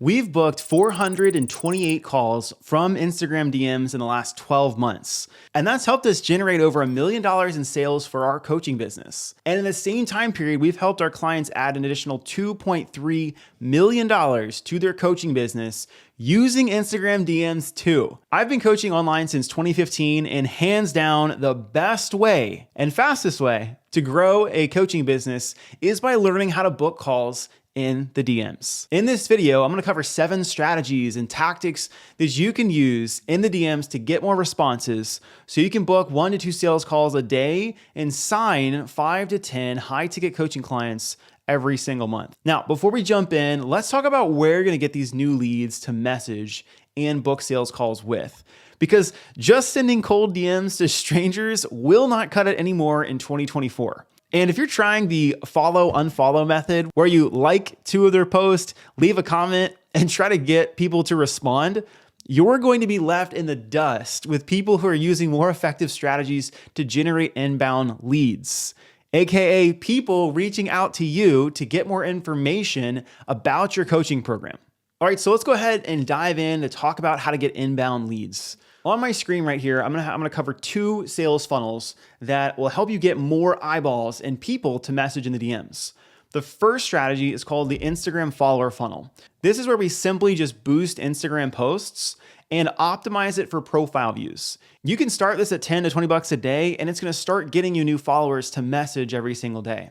We've booked 428 calls from Instagram DMs in the last 12 months, and that's helped us generate over $1 million in sales for our coaching business. And in the same time period, we've helped our clients add an additional $2.3 million to their coaching business using Instagram DMs too. I've been coaching online since 2015, and hands down, the best way and fastest way to grow a coaching business is by learning how to book calls in the DMs. In this video, I'm gonna cover 7 strategies and tactics that you can use in the DMs to get more responses so you can book 1 to 2 sales calls a day and sign 5 to 10 high-ticket coaching clients every single month. Now, before we jump in, let's talk about where you're gonna get these new leads to message and book sales calls with. Because just sending cold DMs to strangers will not cut it anymore in 2024. And if you're trying the follow unfollow method where you like 2 of their posts, leave a comment, and try to get people to respond, you're going to be left in the dust with people who are using more effective strategies to generate inbound leads, aka people reaching out to you to get more information about your coaching program. All right, so let's go ahead and dive in to talk about how to get inbound leads. On my screen right here, I'm gonna cover 2 sales funnels that will help you get more eyeballs and people to message in the DMs. The first strategy is called the Instagram follower funnel. This is where we simply just boost Instagram posts and optimize it for profile views. You can start this at 10 to 20 bucks a day, and it's gonna start getting you new followers to message every single day.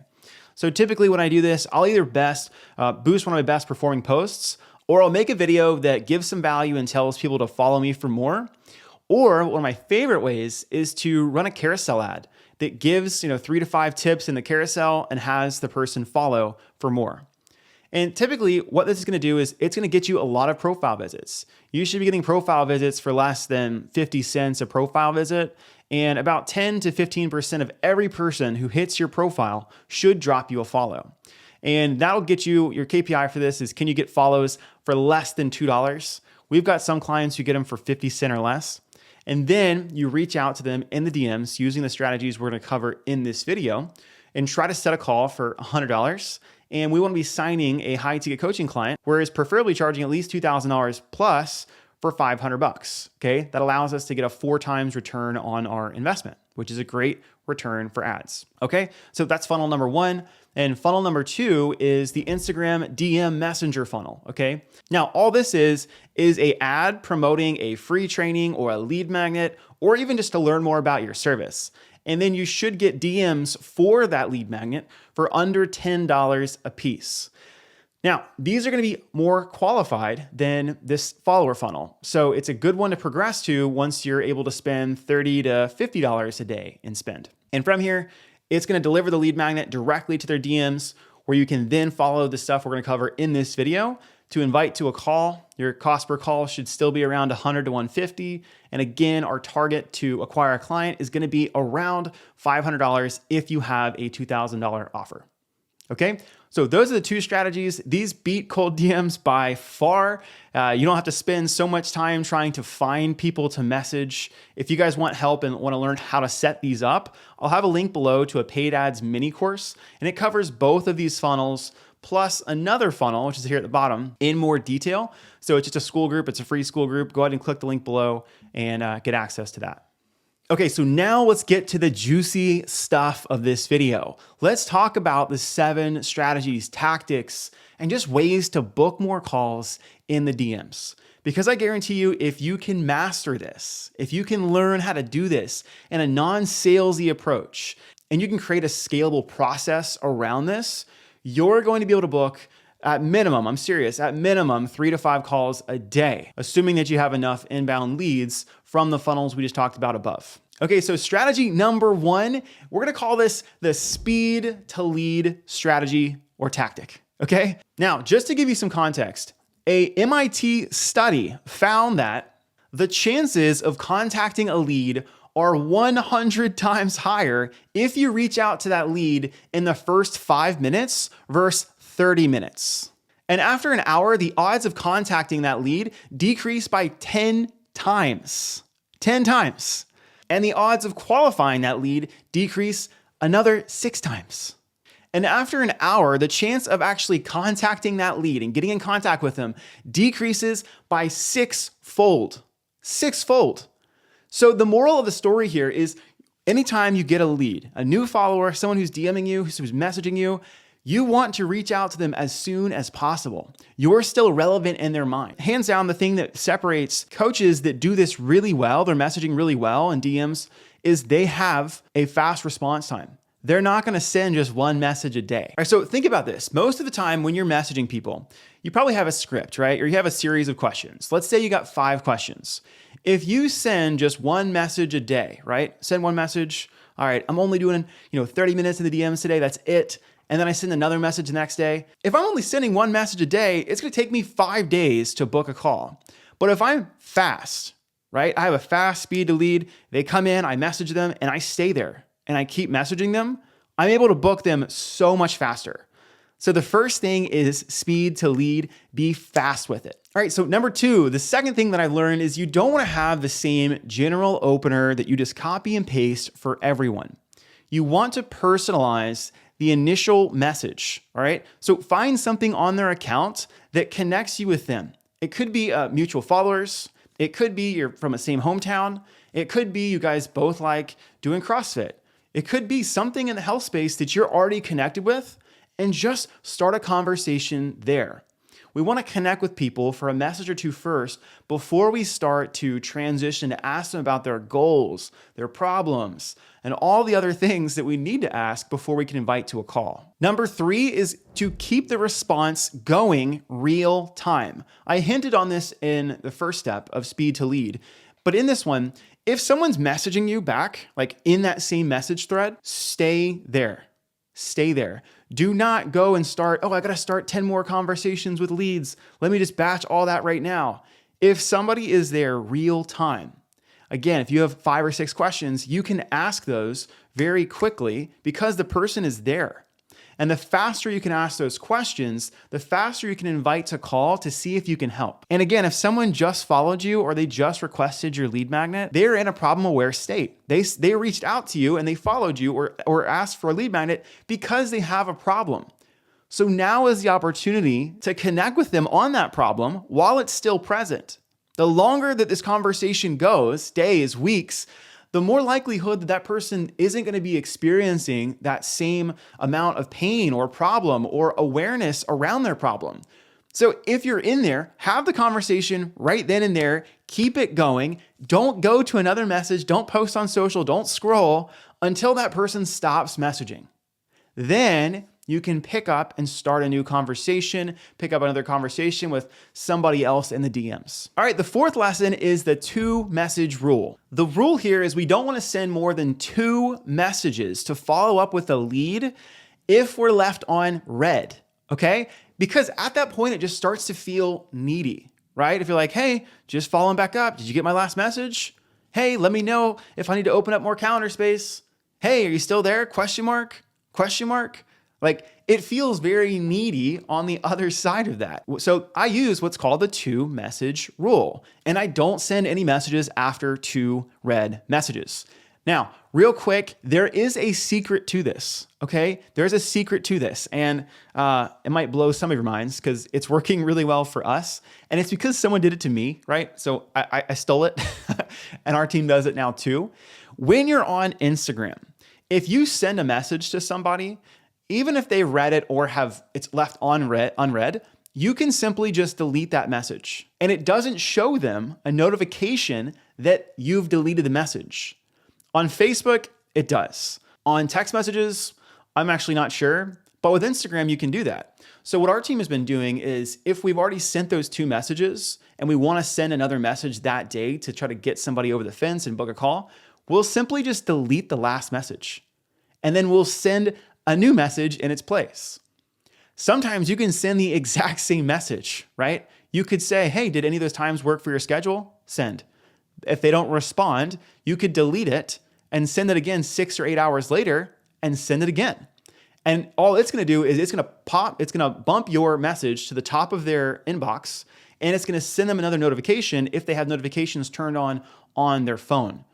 So typically when I do this, I'll either boost one of my best performing posts, or I'll make a video that gives some value and tells people to follow me for more. Or one of my favorite ways is to run a carousel ad that gives 3 to 5 tips in the carousel and has the person follow for more. And typically what this is gonna do is it's gonna get you a lot of profile visits. You should be getting profile visits for less than 50 cents a profile visit, and about 10 to 15% of every person who hits your profile should drop you a follow. And that'll get you, your KPI for this is, can you get follows for less than $2? We've got some clients who get them for 50 cents or less. And then you reach out to them in the DMs using the strategies we're gonna cover in this video and try to set a call for $100. And we wanna be signing a high ticket coaching client, whereas preferably charging at least $2,000 plus for 500 bucks, okay? That allows us to get a 4 times return on our investment, which is a great return for ads, okay? So that's funnel number 1. And funnel number 2 is the Instagram DM messenger funnel, okay? Now, all this is a ad promoting a free training or a lead magnet, or even just to learn more about your service. And then you should get DMs for that lead magnet for under $10 a piece. Now, these are gonna be more qualified than this follower funnel. So it's a good one to progress to once you're able to spend $30 to $50 a day in spend. And from here, it's gonna deliver the lead magnet directly to their DMs, where you can then follow the stuff we're gonna cover in this video to invite to a call. Your cost per call should still be around $100 to $150. And again, our target to acquire a client is gonna be around $500 if you have a $2,000 offer. Okay, so those are the 2 strategies. These beat cold DMs by far. You don't have to spend so much time trying to find people to message. If you guys want help and want to learn how to set these up, I'll have a link below to a paid ads mini course, and it covers both of these funnels plus another funnel, which is here at the bottom, in more detail. So it's just a school group. It's a free school group. Go ahead and click the link below and get access to that. Okay, so now let's get to the juicy stuff of this video. Let's talk about the 7 strategies, tactics, and just ways to book more calls in the DMs. Because I guarantee you, if you can master this, if you can learn how to do this in a non-salesy approach, and you can create a scalable process around this, you're going to be able to book at minimum, I'm serious, at minimum 3 to 5 calls a day, assuming that you have enough inbound leads from the funnels we just talked about above. Okay, so strategy number 1, we're gonna call this the speed to lead strategy or tactic, okay? Now, just to give you some context, a MIT study found that the chances of contacting a lead are 100 times higher if you reach out to that lead in the first 5 minutes versus 30 minutes. And after an hour, the odds of contacting that lead decrease by 10 times. 10 times. And the odds of qualifying that lead decrease another 6 times. And after an hour, the chance of actually contacting that lead and getting in contact with them decreases by sixfold. Sixfold. So the moral of the story here is anytime you get a lead, a new follower, someone who's DMing you, who's messaging you, you want to reach out to them as soon as possible. You're still relevant in their mind. Hands down, the thing that separates coaches that do this really well, they're messaging really well in DMs, is they have a fast response time. They're not going to send just one message a day. All right, so think about this. Most of the time when you're messaging people, you probably have a script, right? Or you have a series of questions. Let's say you got 5 questions. If you send just one message a day, right? Send one message. All right, I'm only doing, 30 minutes in the DMs today. That's it. And then I send another message the next day. If I'm only sending one message a day, it's going to take me 5 days to book a call. But if I'm fast, right? I have a fast speed to lead. They come in, I message them, and I stay there. And I keep messaging them, I'm able to book them so much faster. So the first thing is speed to lead, be fast with it. All right, so number 2, the second thing that I've learned is you don't want to have the same general opener that you just copy and paste for everyone. You want to personalize the initial message, all right? So find something on their account that connects you with them. It could be mutual followers. It could be you're from the same hometown. It could be you guys both like doing CrossFit. It could be something in the health space that you're already connected with, and just start a conversation there. We want to connect with people for a message or two first before we start to transition to ask them about their goals, their problems, and all the other things that we need to ask before we can invite to a call. Number 3 is to keep the response going real time. I hinted on this in the first step of speed to lead, but in this one, if someone's messaging you back, like in that same message thread, stay there. Stay there. Do not go and start, I got to start 10 more conversations with leads. Let me just batch all that right now. If somebody is there real time, again, if you have 5 or 6 questions, you can ask those very quickly because the person is there. And the faster you can ask those questions, the faster you can invite to call to see if you can help. And again, if someone just followed you or they just requested your lead magnet, they're in a problem-aware state. They reached out to you and they followed you or asked for a lead magnet because they have a problem. So now is the opportunity to connect with them on that problem while it's still present. The longer that this conversation goes, days, weeks, the more likelihood that that person isn't going to be experiencing that same amount of pain or problem or awareness around their problem. So if you're in there, have the conversation right then and there, keep it going. Don't go to another message. Don't post on social. Don't scroll until that person stops messaging. Then you can pick up and start a new conversation, pick up another conversation with somebody else in the DMs. All right, the 4th lesson is the 2-message rule. The rule here is we don't want to send more than 2 messages to follow up with a lead if we're left on red, okay? Because at that point, it just starts to feel needy, right? If you're like, hey, just following back up. Did you get my last message? Hey, let me know if I need to open up more calendar space. Hey, are you still there? Question mark? Question mark? Like, it feels very needy on the other side of that. So I use what's called the 2-message rule, and I don't send any messages after 2 red messages. Now, real quick, there is a secret to this, okay? There's a secret to this, and it might blow some of your minds because it's working really well for us, and it's because someone did it to me, right? So I stole it, and our team does it now too. When you're on Instagram, if you send a message to somebody, even if they read it or have it's left unread, you can simply just delete that message. And it doesn't show them a notification that you've deleted the message. On Facebook, it does. On text messages, I'm actually not sure, but with Instagram, you can do that. So what our team has been doing is if we've already sent those 2 messages and we want to send another message that day to try to get somebody over the fence and book a call, we'll simply just delete the last message. And then we'll send a new message in its place. Sometimes you can send the exact same message, right? You could say, hey, did any of those times work for your schedule? Send. If they don't respond, you could delete it and send it again 6 or 8 hours later and send it again. And all it's going to do is it's going to bump your message to the top of their inbox, and it's going to send them another notification if they have notifications turned on their phone.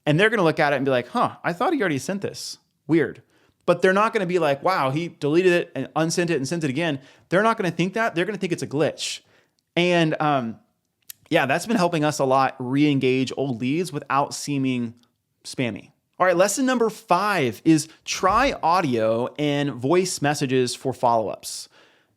And they're going to look at it and be like, I thought he already sent this. Weird. But they're not going to be like, wow, he deleted it and unsent it and sent it again. They're not going to think that. They're going to think it's a glitch. And yeah, that's been helping us a lot re-engage old leads without seeming spammy. All right, lesson number 5 is try audio and voice messages for follow-ups.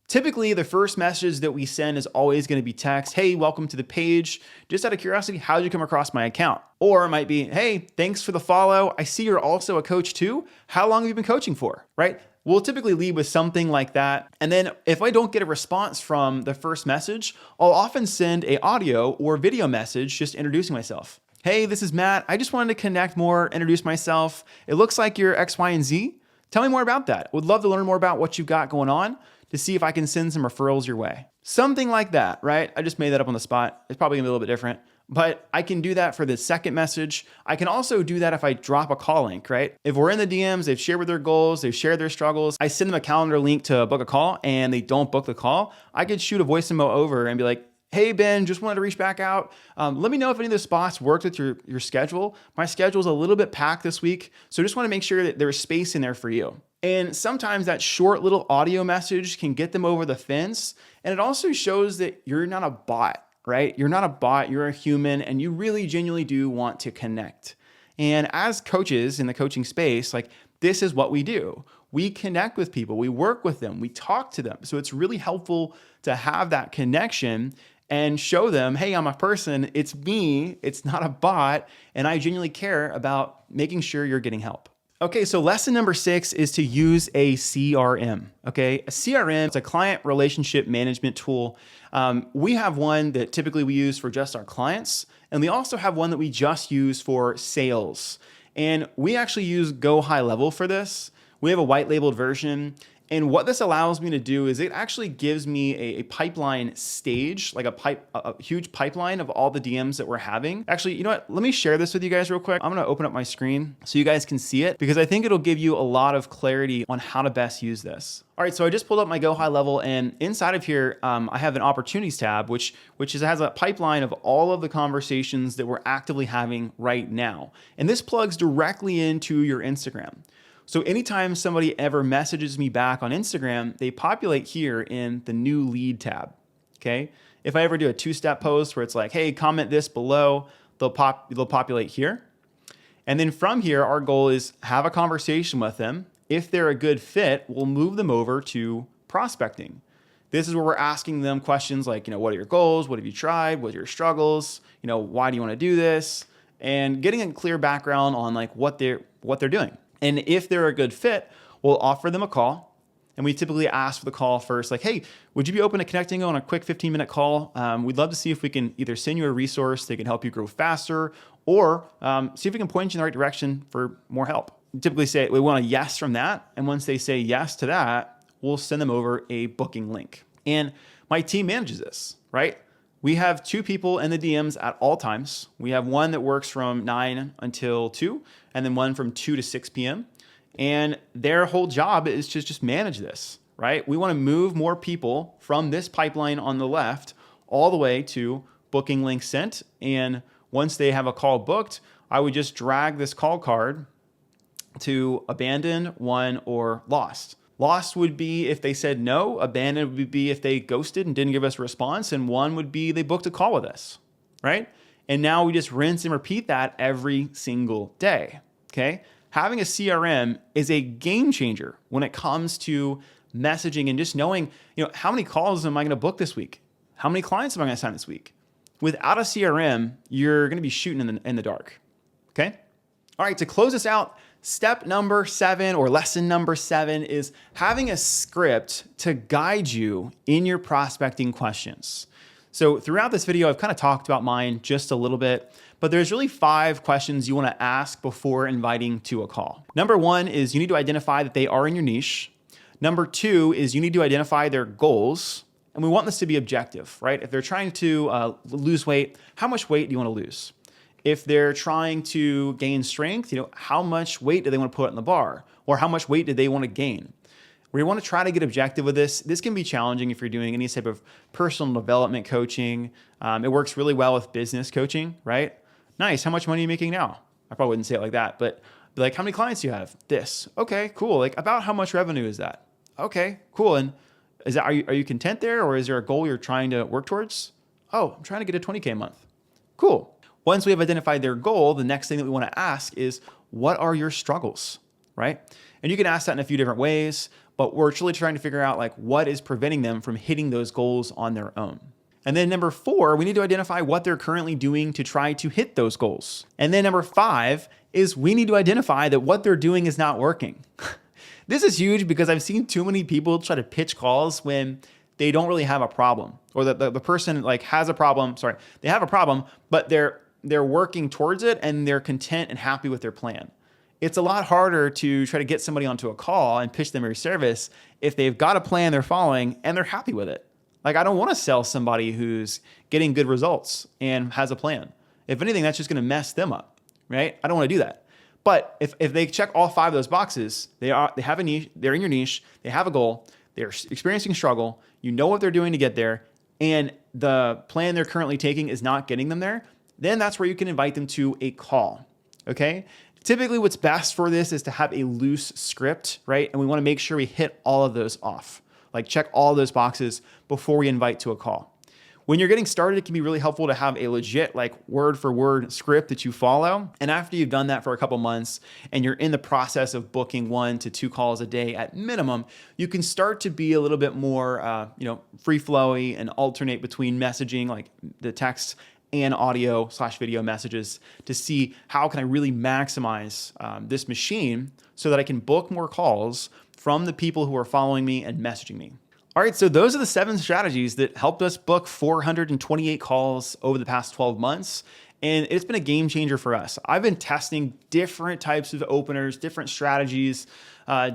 Typically, the first message that we send is always going to be text. Hey, welcome to the page. Just out of curiosity, how did you come across my account? Or it might be, hey, thanks for the follow. I see you're also a coach too. How long have you been coaching for, right? We'll typically lead with something like that. And then if I don't get a response from the first message, I'll often send an audio or video message just introducing myself. Hey, this is Matt. I just wanted to connect more, introduce myself. It looks like you're X, Y, and Z. Tell me more about that. Would love to learn more about what you've got going on to see if I can send some referrals your way. Something like that, right? I just made that up on the spot. It's probably gonna be a little bit different, but I can do that for the second message. I can also do that if I drop a call link, right? If we're in the DMs, they've shared their goals, they've shared their struggles, I send them a calendar link to book a call and they don't book the call, I could shoot a voice memo over and be like, hey, Ben, just wanted to reach back out. Let me know if any of the spots worked with your schedule. My schedule is a little bit packed this week, so just want to make sure that there's space in there for you. And sometimes that short little audio message can get them over the fence. And it also shows that you're not a bot, right? You're not a bot, you're a human, and you really genuinely do want to connect. And as coaches in the coaching space, like this is what we do. We connect with people, we work with them, we talk to them. So it's really helpful to have that connection and show them, hey, I'm a person, it's me, it's not a bot, and I genuinely care about making sure you're getting help. Okay, so lesson number 6 is to use a CRM, okay? A CRM is a client relationship management tool. We have one that typically we use for just our clients, and we also have one that we just use for sales. And we actually use Go High Level for this. We have a white labeled version. And what this allows me to do is it actually gives me a pipeline stage, like a huge pipeline of all the DMs that we're having. Actually, you know what? Let me share this with you guys real quick. I'm gonna open up my screen so you guys can see it because I think it'll give you a lot of clarity on how to best use this. All right, so I just pulled up my Go High Level, and inside of here, I have an opportunities tab, which has a pipeline of all of the conversations that we're actively having right now. And this plugs directly into your Instagram. So anytime somebody ever messages me back on Instagram, they populate here in the new lead tab, okay? If I ever do a 2-step post where it's like, hey, comment this below, they'll populate here. And then from here, our goal is have a conversation with them. If they're a good fit, we'll move them over to prospecting. This is where we're asking them questions like, what are your goals? What have you tried? What are your struggles? Why do you want to do this? And getting a clear background on like what they're doing. And if they're a good fit, we'll offer them a call. And we typically ask for the call first, like, hey, would you be open to connecting on a quick 15-minute call? We'd love to see if we can either send you a resource that can help you grow faster or see if we can point you in the right direction for more help. We typically say we want a yes from that. And once they say yes to that, we'll send them over a booking link. And my team manages this, right? We have 2 people in the DMs at all times. We have one that works from 9 until 2, and then one from 2 to 6 p.m. And their whole job is to just manage this, right? We want to move more people from this pipeline on the left all the way to booking link sent. And once they have a call booked, I would just drag this call card to abandoned, won, or lost. Lost would be if they said no, abandoned would be if they ghosted and didn't give us a response, and one would be they booked a call with us, right? And now we just rinse and repeat that every single day, okay? Having a CRM is a game changer when it comes to messaging and just knowing, how many calls am I gonna book this week? How many clients am I gonna sign this week? Without a CRM, you're gonna be shooting in the dark, okay? All right, to close this out, step number 7 or lesson number 7 is having a script to guide you in your prospecting questions. So throughout this video, I've kind of talked about mine just a little bit, but there's really 5 questions you want to ask before inviting to a call. Number 1 is you need to identify that they are in your niche. Number 2 is you need to identify their goals. And we want this to be objective, right? If they're trying to lose weight, how much weight do you want to lose? If they're trying to gain strength, how much weight do they want to put on the bar? Or how much weight do they want to gain? We want to try to get objective with this. This can be challenging if you're doing any type of personal development coaching. It works really well with business coaching, right? Nice, how much money are you making now? I probably wouldn't say it like that, but Be like, how many clients do you have? This. Okay, cool. Like, about how much revenue is that? Okay, cool. And are you content there, or is there a goal you're trying to work towards? Oh, I'm trying to get a 20K a month. Cool. Once we have identified their goal, the next thing that we want to ask is, what are your struggles, right? And you can ask that in a few different ways, but we're truly trying to figure out like what is preventing them from hitting those goals on their own. And then number 4, we need to identify what they're currently doing to try to hit those goals. And then number 5 is we need to identify that what they're doing is not working. This is huge because I've seen too many people try to pitch calls when they don't really have a problem, or the person like has a problem. Sorry, they have a problem, but they're working towards it and they're content and happy with their plan. It's a lot harder to try to get somebody onto a call and pitch them your service if they've got a plan they're following and they're happy with it. Like, I don't want to sell somebody who's getting good results and has a plan. If anything, that's just going to mess them up, right? I don't want to do that. But if they check all 5 of those boxes, they have a niche, they're in your niche, they have a goal, they're experiencing struggle, you know what they're doing to get there, and the plan they're currently taking is not getting them there, then that's where you can invite them to a call, okay? Typically, what's best for this is to have a loose script, right? And we want to make sure we hit all of those off. Like, check all those boxes before we invite to a call. When you're getting started, it can be really helpful to have a legit, like, word for word script that you follow. And after you've done that for a couple months and you're in the process of booking 1 to 2 calls a day at minimum, you can start to be a little bit more, free flowy and alternate between messaging, like the text and audio/video messages, to see how can I really maximize this machine so that I can book more calls from the people who are following me and messaging me. All right, so those are the 7 strategies that helped us book 428 calls over the past 12 months. And it's been a game changer for us. I've been testing different types of openers, different strategies,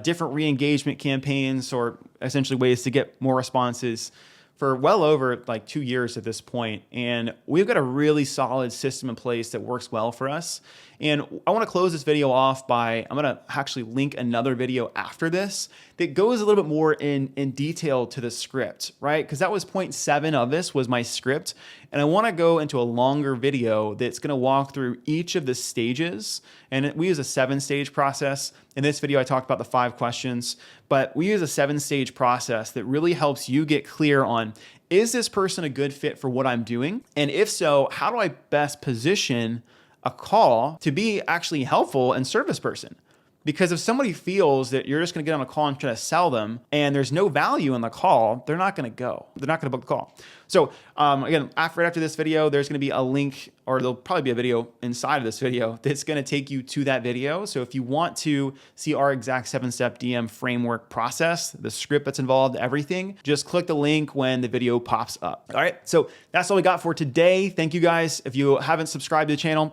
different re-engagement campaigns, or essentially ways to get more responses for well over like 2 years at this point. And we've got a really solid system in place that works well for us. And I want to close this video off by, I'm going to actually link another video after this that goes a little bit more in detail to the script, right? Because that was point 7 of this was my script. And I want to go into a longer video that's going to walk through each of the stages. And we use a 7-stage process. In this video, I talked about the 5 questions, but we use a 7-stage process that really helps you get clear on, is this person a good fit for what I'm doing? And if so, how do I best position a call to be actually helpful and serve this person? Because if somebody feels that you're just going to get on a call and try to sell them and there's no value in the call, they're not going to go. They're not going to book the call. So again, right after this video, there's going to be a link, or there'll probably be a video inside of this video that's going to take you to that video. So if you want to see our exact 7-step DM framework process, the script that's involved, everything, just click the link when the video pops up. All right, so that's all we got for today. Thank you guys. If you haven't subscribed to the channel,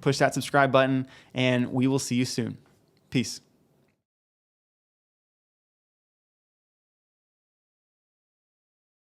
push that subscribe button and we will see you soon. Peace.